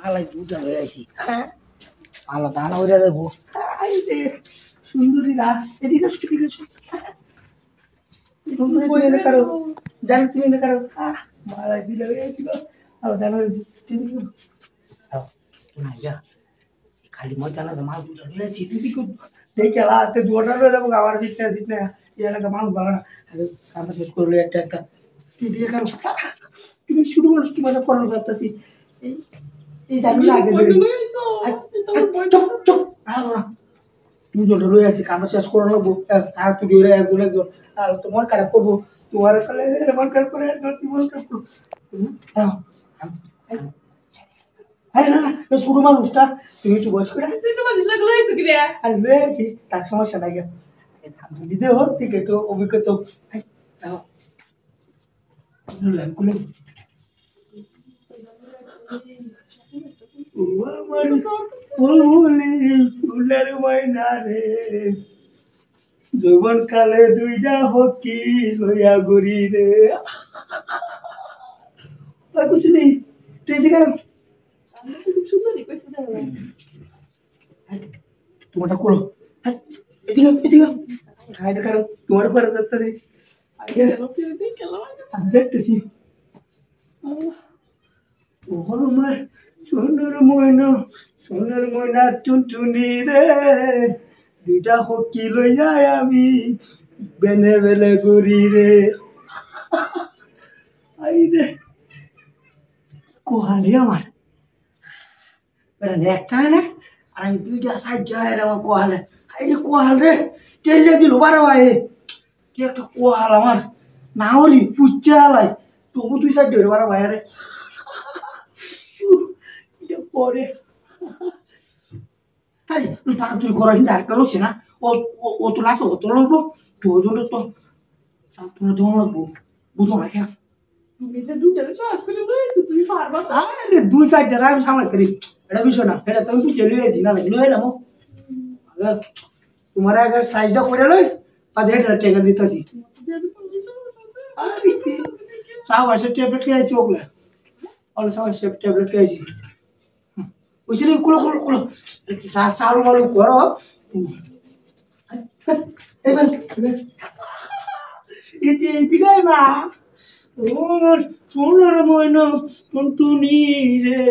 আলাই দুটা হয়ে আইছি ভালো দানা হইয়া দেবো সুন্দরী না এদিকে এদিকে সুন্দরী কারো জানি তুমি না কারো মালাই দিলে হয়ে আইছি ভালো দানা হয়েছে ঠিক আছে খালি ময়দানে মাল দুটা হয়ে আছি তুই কি দেখে আলাতে দুটা রয়ে যাবো আবার জিততে এই এলাকা মানুষ ভালো না কামটা শেষ করলে একটা একটা তুই দিয়ে কারো তুমি শুরু মানুষ কি মজা করার ভাবতেছি এই এই জানি না আগে তুমি জলটা লয়ে আছি কামটা শেষ করে নেবো আর তুই ধরে একজন আর তো মন খারাপ করবো তোমার কালে মন খারাপ করে তুই মন খারাপ করবো আরে না শুরু মানুষটা তুমি একটু বয়স করে আরে লয়ে আছি তার সমস্যা নাই দিতে হোক ঠিক একটু অভিজ্ঞতা যৌবন কালে দুইটা হকি লইয়া ঘুরি রে কিছু নেই তুই এদিকে তোমারটা করো এদিকে এদিকে খাইতে কারো তোমার পরে দেখতেছি দেখতেছি আমার সোনার ময়না টুনটুনি রে দুইটা হকি লইয়া আমি বেনে বেলে ঘুরি রে আই রে কোহালি আমার একটা না আর আমি দুইটা সাইড যাই রে আমার কোহালে আই রে কোহাল রে তেলে দিল বারে ভাই কি একটা কোহাল আমার নাওরি পুচ্চা হালাই তবু দুই সাইড ধরে বারে ভাই রে পরে তাই তুই করো কিন্তু একটা রয়েছে না ও তো নাচো ও তো লাগবো তো ওই জন্য তো তোমার দম লাগবো বুঝো না কেন আরে দুই সাইড আমি সামলাতে পারি এটা বিষয় না এটা তুমি তুই চলে গেছি না লাগলো এলাম তোমার আগে সাইজটা করে লই পাঁচ এটা টেকা দিতেছি আরে সাবাসের ট্যাবলেট খেয়েছি ওগুলা অল সাবাসের ট্যাবলেট খেয়েছি বুঝলি কুলো কুলো কুলো একটু চালু মালু করো এবার এদিকে না তোমার সোনার ময়না টুনটুনি রে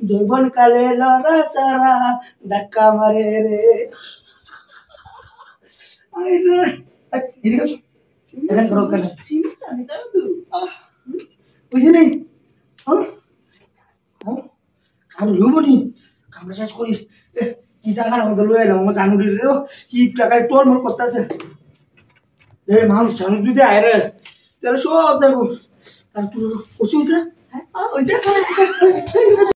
যৌবন কালে লড়া সারা ধাক্কা মারে রে এদিকে এটা করো কেন বুঝলি আর লুবনি কামড়া শেষ করিস কি জায়গার মধ্যে লয়ে এলাম আমার জানুরি রে কি টাকায় তোর মোর করতেছে মানুষ মানুষ যদি আয় রে তাহলে সব যাবো আর তোর অসুবিধা